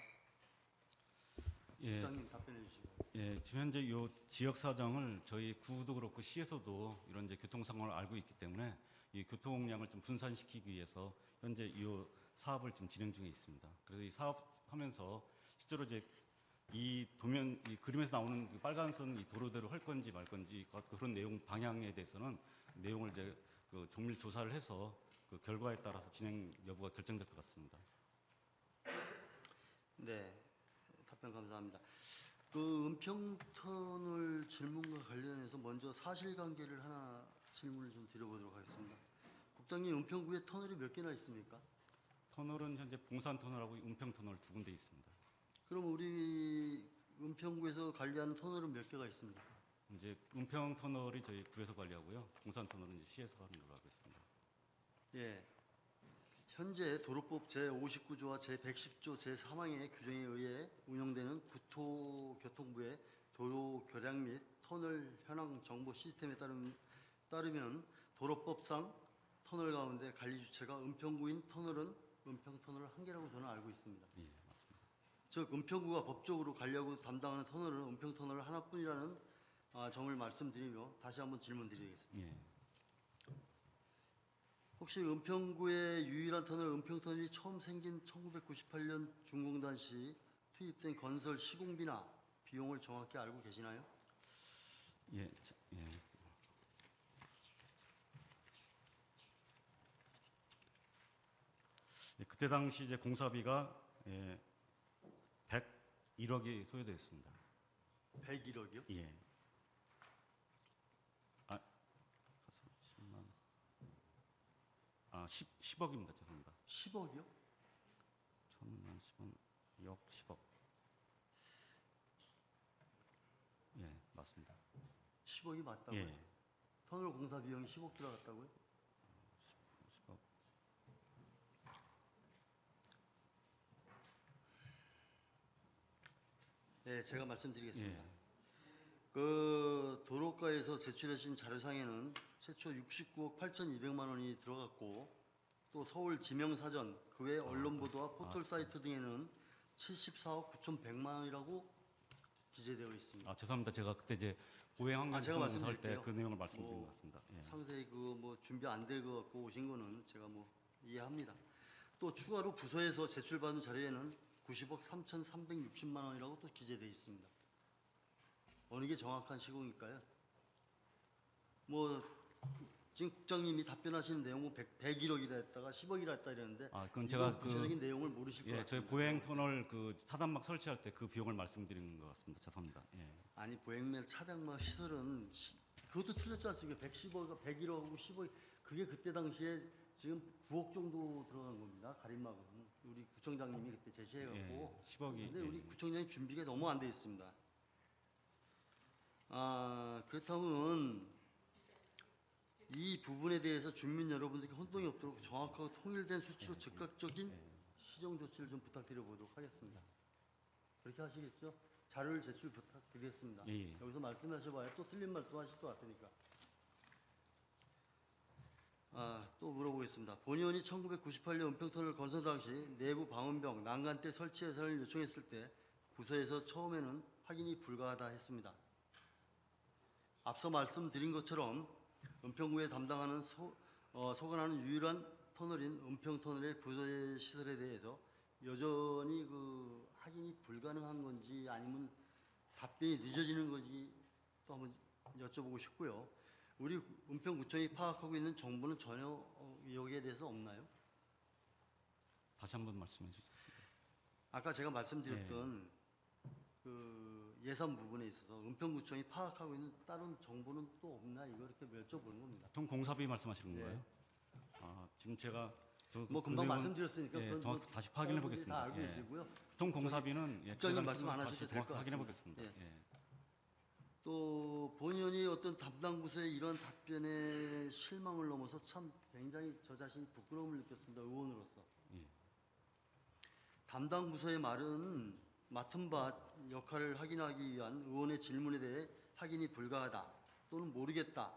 예. 국장님 답변해 주시고. 예, 지금 현재 이 지역 사정을 저희 구도 그렇고 시에서도 이런 이제 교통 상황을 알고 있기 때문에 이 교통량을 좀 분산시키기 위해서 현재 이 사업을 지금 진행 중에 있습니다. 그래서 이 사업하면서 실제로 이제 이 도면 이 그림에서 나오는 그 빨간 선 이 도로대로 할 건지 말 건지 그런 내용 방향에 대해서는 내용을 이제 그 정밀 조사를 해서 그 결과에 따라서 진행 여부가 결정될 것 같습니다. 네, 답변 감사합니다. 그 은평터널 질문과 관련해서 먼저 사실관계를 하나 질문을 좀 드려보도록 하겠습니다. 국장님, 은평구에 터널이 몇 개나 있습니까? 터널은 현재 봉산터널하고 은평터널 두 군데 있습니다. 그럼 우리 은평구에서 관리하는 터널은 몇 개가 있습니까? 이제 은평터널이 저희 구에서 관리하고요. 봉산터널은 이제 시에서 하는 걸로 알고 있습니다. 예. 현재 도로법 제59조와 제110조 제3항의 규정에 의해 운영되는 국토교통부의 도로 교량 및 터널 현황 정보 시스템에 따르면 도로법상 터널 가운데 관리 주체가 은평구인 터널은 은평터널 한 개라고 저는 알고 있습니다. 예, 맞습니다. 즉 은평구가 법적으로 관리하고 담당하는 터널은 은평터널 하나뿐이라는 점을 말씀드리며 다시 한번 질문드리겠습니다. 예. 혹시 은평구의 유일한 터널 은평터널이 처음 생긴 1998년 준공단 시 투입된 건설 시공비나 비용을 정확히 알고 계시나요? 예. 예. 예, 그때 당시 이제 공사비가 101억이 소요되었습니다. 101억이요? 예. 아, 10만. 10억입니다. 죄송합니다. 10억이요? 1000만 10원, 역 10억. 예, 맞습니다. 10억이 맞다고요? 예, 터널 공사 비용이 10억 들어갔다고요? 10억. 네, 제가 말씀드리겠습니다. 예. 그 도로가에서 제출하신 자료상에는 최초 69억 8,200만 원이 들어갔고 또 서울 지명사전 그 외 언론 보도와 포털 사이트 등에는 74억 9,100만 원이라고 기재되어 있습니다. 아, 죄송합니다. 제가 그때 이제 보행 환경 제가 할 때 말씀드릴게요. 그 내용을 말씀드린 뭐, 것 같습니다. 예. 상세히 그 뭐 준비 안 되고 갖고 오신 거는 제가 뭐 이해합니다. 또 추가로 부서에서 제출받은 자료에는 90억 3,360만 원이라고 또 기재되어 있습니다. 어느 게 정확한 시공일까요? 뭐 지금 국장님이 답변하시는 내용은 101억이라 했다가 10억이라 했다 이랬는데 아, 그럼 제가 이건 구체적인 내용을 모르실 것 예, 같아요. 저희 보행 터널 그 차단막 설치할 때 그 비용을 말씀드린 것 같습니다. 죄송합니다. 예. 아니 보행면 차량막 시설은 그것도 틀렸지 않습니까? 110억, 101억하고 10억 그게 그때 당시에 지금 9억 정도 들어간 겁니다. 가림막은 우리 구청장님이 그때 제시해갖고 예, 10억이 근데 우리 구청장님 준비가 너무 안 돼 있습니다. 아 그렇다면 이 부분에 대해서 주민 여러분들께 혼동이 없도록 정확하고 통일된 수치로 즉각적인 시정 조치를 좀 부탁드려 보도록 하겠습니다. 그렇게 하시겠죠? 자료를 제출 부탁드리겠습니다. 예. 여기서 말씀하셔봐야 또 틀린 말씀하실 것 같으니까. 또 물어보겠습니다. 본 의원이 1998년 은평터널 건설 당시 내부 방음벽, 난간대 설치 예산을 요청했을 때 부서에서 처음에는 확인이 불가하다 했습니다. 앞서 말씀드린 것처럼 은평구에 담당하는 소관하는 유일한 터널인 은평터널의 부서의 시설에 대해서 여전히 그 확인이 불가능한 건지 아니면 답변이 늦어지는 건지 또 한번 여쭤보고 싶고요. 우리 은평구청이 파악하고 있는 정보는 전혀 여기에 대해서 없나요? 다시 한번 말씀해 주시죠. 아까 제가 말씀드렸던 그 예산 부분에 있어서 은평구청이 파악하고 있는 다른 정보는 또 없나 이거 이렇게 여쭤보는 겁니다. 총 공사비 말씀하시는 네. 건가요? 아, 지금 제가 뭐 금방 말씀드렸으니까 예, 그건 정확히 뭐 다시 확인해 다른 분들이 보겠습니다. 다 알고 예. 계시고요. 총 공사비는 국장님 말씀 안 다시 하셔도 될 정확히 것 확인해 같습니다. 보겠습니다. 예. 예. 또 본의원이 어떤 담당 부서의 이런 답변에 실망을 넘어서 참 굉장히 저 자신이 부끄러움을 느꼈습니다. 의원으로서. 예. 담당 부서의 말은 맡은 바 역할을 확인하기 위한 의원의 질문에 대해 확인이 불가하다 또는 모르겠다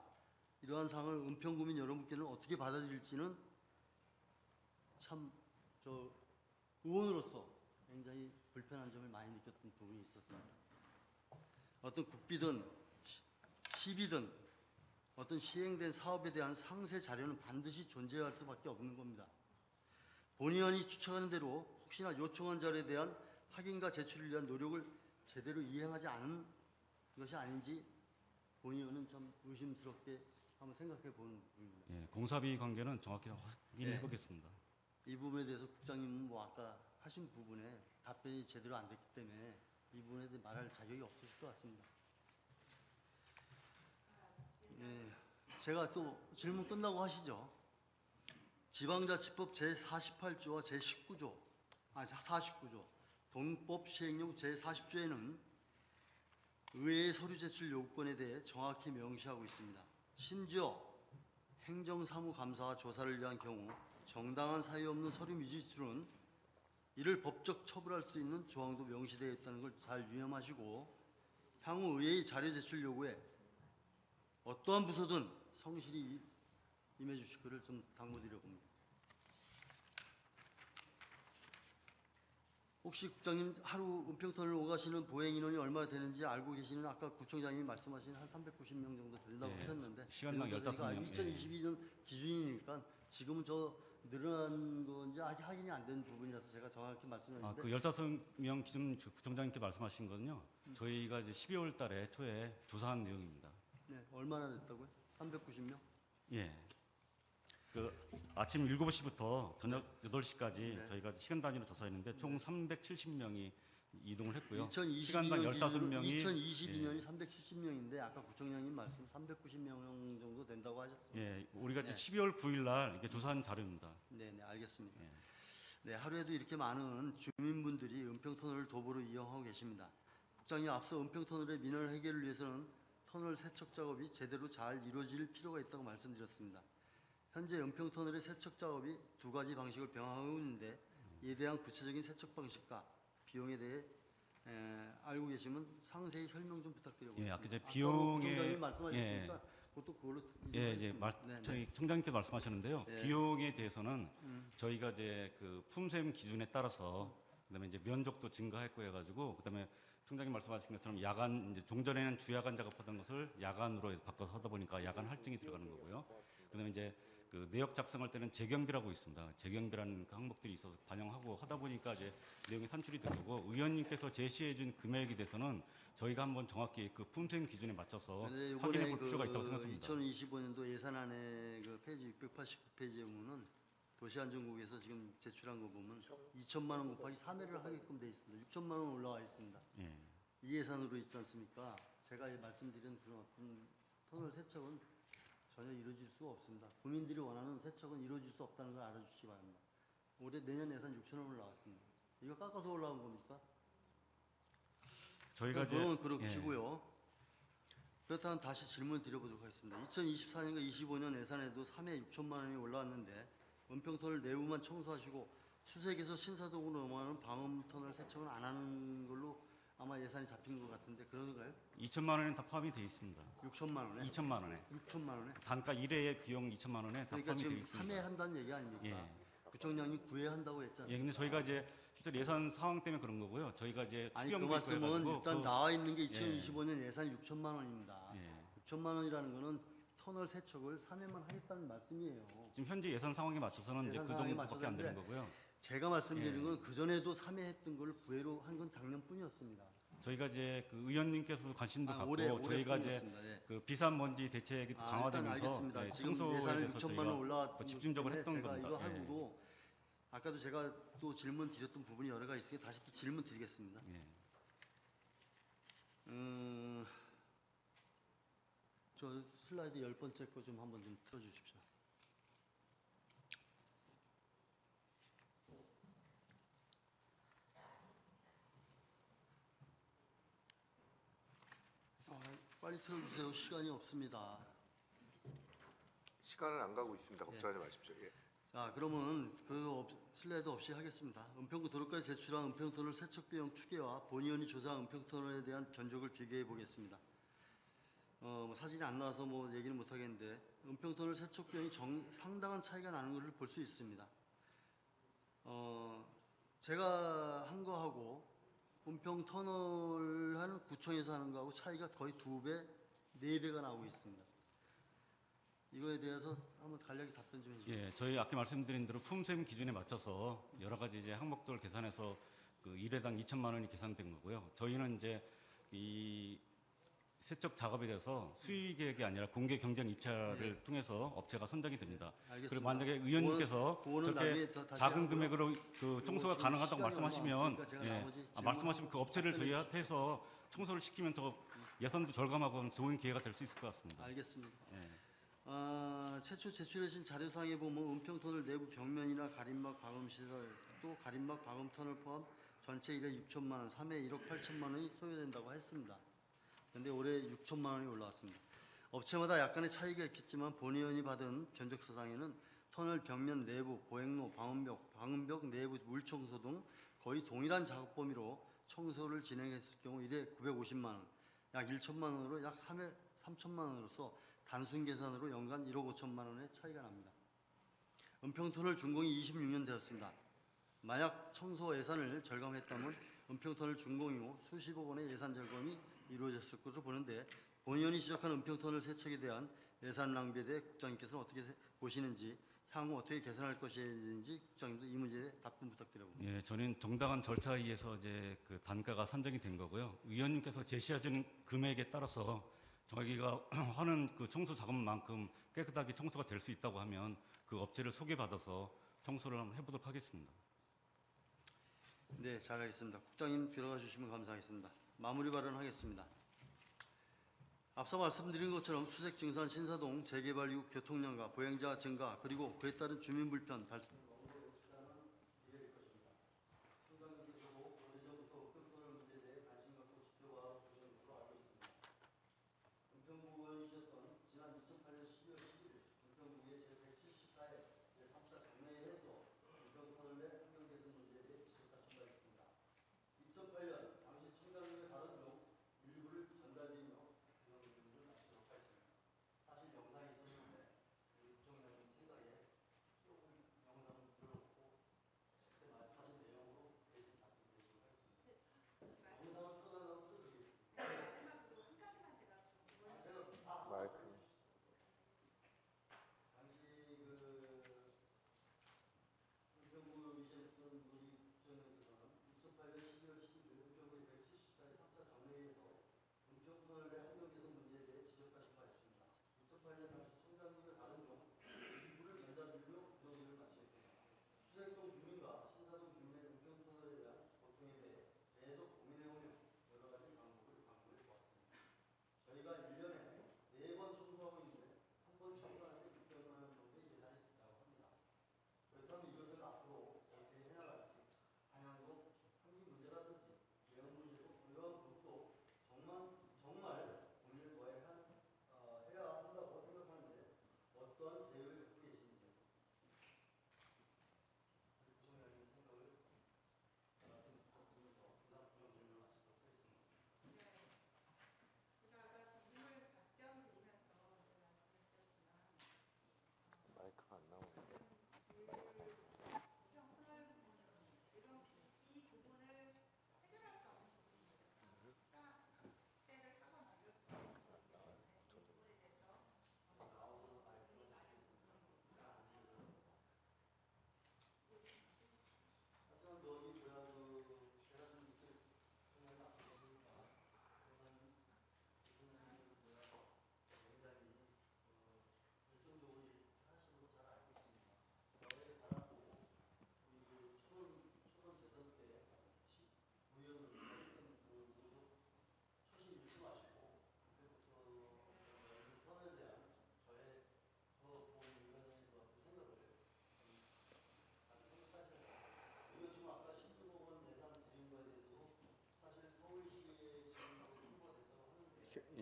이러한 사항을 은평구민 여러분께는 어떻게 받아들일지는 참 저 의원으로서 굉장히 불편한 점을 많이 느꼈던 부분이 있었습니다. 어떤 국비든 시비든 어떤 시행된 사업에 대한 상세 자료는 반드시 존재할 수밖에 없는 겁니다. 본의원이 추측하는 대로 혹시나 요청한 자료에 대한 확인과 제출을 위한 노력을 제대로 이행하지 않은 것이 아닌지 본의원은 좀 의심스럽게 한번 생각해 보는 부분입니다. 예, 공사비 관계는 정확히 확인해 네. 보겠습니다. 이 부분에 대해서 국장님은 뭐 아까 하신 부분에 답변이 제대로 안 됐기 때문에 이 부분에 대해 말할 자격이 없으실 것 같습니다. 예, 제가 또 질문 끝나고 하시죠. 지방자치법 제48조와 제19조, 49조, 동법 시행령 제40조에는 의회의 서류 제출 요구권에 대해 정확히 명시하고 있습니다. 심지어 행정사무감사와 조사를 위한 경우 정당한 사유 없는 서류 미제출은 이를 법적 처벌할 수 있는 조항도 명시되어 있다는 걸 잘 유념하시고 향후 의회의 자료 제출 요구에 어떠한 부서든 성실히 임해 주실 것을 좀 당부드려 봅니다. 혹시 국장님 하루 은평터널 오가시는 보행 인원이 얼마나 되는지 알고 계시는 아까 구청장님이 말씀하신 한 390명 정도 된다고 예, 하셨는데 시간당 15명, 2022년 기준이니까 지금은 저 늘어난 건지 아직 확인이 안 된 부분이라서 제가 정확히 말씀드렸는데 그 15명 기준 구청장님께 말씀하신 거는요. 저희가 이제 12월 달에 초에 조사한 내용입니다. 네, 얼마나 됐다고요? 390명? 예. 그 아침 7시부터 저녁 8시까지 네. 저희가 시간 단위로 조사했는데 총 370명이 이동을 했고요. 2022년 시간당 15명이 2022년이 370명인데 아까 구청장님 말씀 390명 정도 된다고 하셨습니다. 예, 우리가 이제 네. 12월 9일 날 이렇게 조사한 자료입니다. 네, 네, 알겠습니다. 예. 네, 하루에도 이렇게 많은 주민분들이 은평터널을 도보로 이용하고 계십니다. 국장님 앞서 은평터널의 민원 해결을 위해서는 터널 세척 작업이 제대로 잘 이루어질 필요가 있다고 말씀드렸습니다. 현재 은평터널의 세척 작업이 두 가지 방식을 병행하고 있는데 이에 대한 구체적인 세척 방식과 비용에 대해 알고 계시면 상세히 설명 좀 부탁드려보겠습니다. 예, 아까 이제 아까 비용에- 부총장님 말씀하셨으니까 그것도 그걸로 예, 이제 네, 네. 저희 총장님께 말씀하셨는데요. 네. 비용에 대해서는 저희가 이제 그 품셈 기준에 따라서 그다음에 이제 면적도 증가했고 해가지고 그다음에 총장님 말씀하신 것처럼 야간 이제 종전에는 주야간 작업하던 것을 야간으로 해서 바꿔서 하다 보니까 야간 할증이 들어가는 거고요. 그다음에 이제 그 내역 작성할 때는 재경비라고 있습니다. 재경비라는 그 항목들이 있어서 반영하고 하다 보니까 이제 내용이 산출이 된 거고 의원님께서 제시해준 금액에 대해서는 저희가 한번 정확히 그 품셈 기준에 맞춰서 확인해 볼 필요가 있다고 생각합니다. 2025년도 예산안의 그 페이지 689페이지에 보면은 도시안전국에서 지금 제출한 거 보면 2천만 원 곱하기 3회를 하게끔 돼 있습니다. 6천만 원 올라와 있습니다. 예. 이 예산으로 있지 않습니까? 제가 말씀드린 그런 어떤 터널 세척은 전혀 이루어질 수가 없습니다. 국민들이 원하는 세척은 이루어질 수 없다는 걸 알아주시기 바랍니다. 올해 내년 예산 6천 원 올라왔습니다. 이거 깎아서 올라온 겁니까? 저희가 이제 그건 그렇고요. 그렇다면 다시 질문 드려보도록 하겠습니다. 2024년과 25년 예산에도 3회 6천만 원이 올라왔는데 은평터널 내부만 청소하시고 수색에서 신사동으로 넘어가는 방음터널 세척은 안 하는 걸로 아마 예산이 잡힌 것 같은데 그런가요? 2천만 원에는 다 포함이 되어 있습니다. 6천만 원에? 2천만 원에 6천만 원에? 단가 1회의 비용 2천만 원에 다 그러니까 포함이 되어 지금 있습니다. 3회 한다는 얘기 아닙니까? 예. 구청장님 9회 한다고 했잖아요. 예, 근데 저희가 이제 실제 예산 상황 때문에 그런 거고요. 저희가 이제 아니 그 추경도 있고 말씀은 해가지고 일단 그- 나와 있는 게 2025년 예산 6천만 원입니다. 예. 6천만 원이라는 거는 터널 세척을 3회만 하겠다는 말씀이에요. 지금 현재 예산 상황에 맞춰서는 이제 예산 그 상황에 정도밖에 안 되는 맞춰서인데 거고요. 제가 말씀드리는 예. 건 그전에도 3회 했던 걸 9회로 한 건 작년뿐이었습니다. 저희가 이제 그 의원님께서도 관심도 갖고 올해 저희가 이제 뿐이었습니다. 예. 그 비산먼지 대책이 일단 강화되면서 알겠습니다. 예, 지금 청소에 예산을 대해서 6천만 원 저희가 올라왔던 집중적으로 것 때문에 했던 제가 겁니다. 이거 예. 하고 아까도 제가 또 질문 드렸던 부분이 여러 가지 있으니까 다시 또 질문 드리겠습니다. 예. 저 슬라이드 10번째 거 좀 한번 좀 틀어주십시오. 빨리 틀어주세요. 시간이 없습니다. 시간은 안 가고 있습니다. 걱정하지 마십시오. 예. 자, 그러면 슬라이드 없이 하겠습니다. 은평구 도로까지 제출한 은평터널 세척 비용 추계와 본의원이 조사한 은평터널에 대한 견적을 비교해 보겠습니다. 뭐 사진이 안 나와서 뭐 얘기는 못 하겠는데 은평터널 세척 비용이 상당한 차이가 나는 것을 볼 수 있습니다. 제가 한 거하고 은평터널 하는 구청에서 하는 거하고 차이가 거의 2배, 4배가 나오고 있습니다. 이거에 대해서 한번 간략히 답변 좀 해주세요. 예, 저희 아까 말씀드린 대로 품셈 기준에 맞춰서 여러 가지 이제 항목들 계산해서 그 1회당 2천만 원이 계산된 거고요. 저희는 이제 이 세척 작업에 대해서 수의 계획이 아니라 공개 경쟁 입찰을 통해서 업체가 선정이 됩니다. 알겠습니다. 그리고 만약에 의원님께서 그거는 나중에 저렇게 다시 작은 하고요. 금액으로 그 청소가 지금 가능하다고 시간이 말씀하시면 얼마 없으니까 제가 예, 나머지 말씀하시면 그 업체를 답변해 저희한테 해서 청소를 시키면 더 예산도 절감하고 좋은 기회가 될 수 있을 것 같습니다. 알겠습니다. 예. 최초 제출하신 자료상에 보면 은평터널 내부 벽면이나 가림막 방음시설 또 가림막 방음터널 포함 전체 1회 6천만 원, 3회 1억 8천만 원이 소요된다고 했습니다. 그런데 올해 6천만 원이 올라왔습니다. 업체마다 약간의 차이가 있겠지만 본의원이 받은 견적서상에는 터널 벽면 내부, 보행로, 방음벽 내부 물청소 등 거의 동일한 작업 범위로 청소를 진행했을 경우 1회 950만 원, 약 1천만 원으로 약 3회 3천만 원으로서 단순 계산으로 연간 1억 5천만 원의 차이가 납니다. 은평터널 준공이 26년 되었습니다. 만약 청소 예산을 절감했다면 은평터널 준공 이후 수십억 원의 예산 절감이 이루어졌을 것으로 보는데 본의원이 지적한 은평터널 세척에 대한 예산 낭비에 대해 국장님께서는 어떻게 보시는지 향후 어떻게 개선할 것인지 국장님도 이 문제에 답변 부탁드려봅니다. 예, 저는 정당한 절차에 의해서 이제 그 단가가 산정이 된 거고요. 의원님께서 제시하시는 금액에 따라서 저희가 하는 그 청소 작업만큼 깨끗하게 청소가 될 수 있다고 하면 그 업체를 소개받아서 청소를 한번 해보도록 하겠습니다. 네, 잘하겠습니다. 국장님 들어가 주시면 감사하겠습니다. 마무리 발언하겠습니다. 앞서 말씀드린 것처럼 수색 증산 신사동 재개발 이후 교통량과 보행자 증가 그리고 그에 따른 주민 불편 발생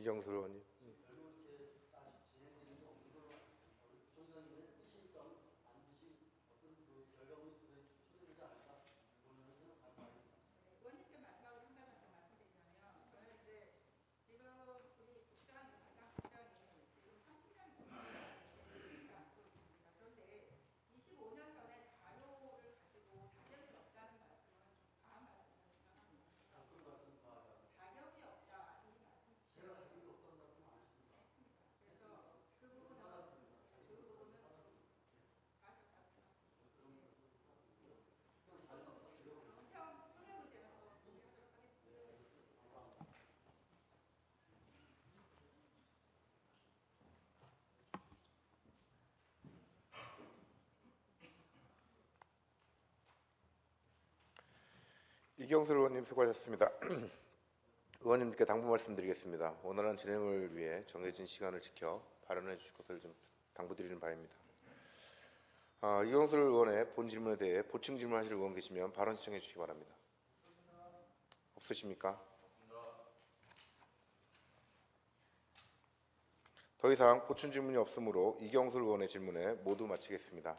이경술 의원님. 이경술 의원님 수고하셨습니다. 의원님께 당부 말씀드리겠습니다. 원활한 진행을 위해 정해진 시간을 지켜 발언해 주실 것을 좀 당부드리는 바입니다. 이경술 의원의 본 질문에 대해 보충 질문하실 의원 계시면 발언 시청해 주시기 바랍니다. 없으십니까? 더 이상 보충 질문이 없으므로 이경술 의원의 질문에 모두 마치겠습니다.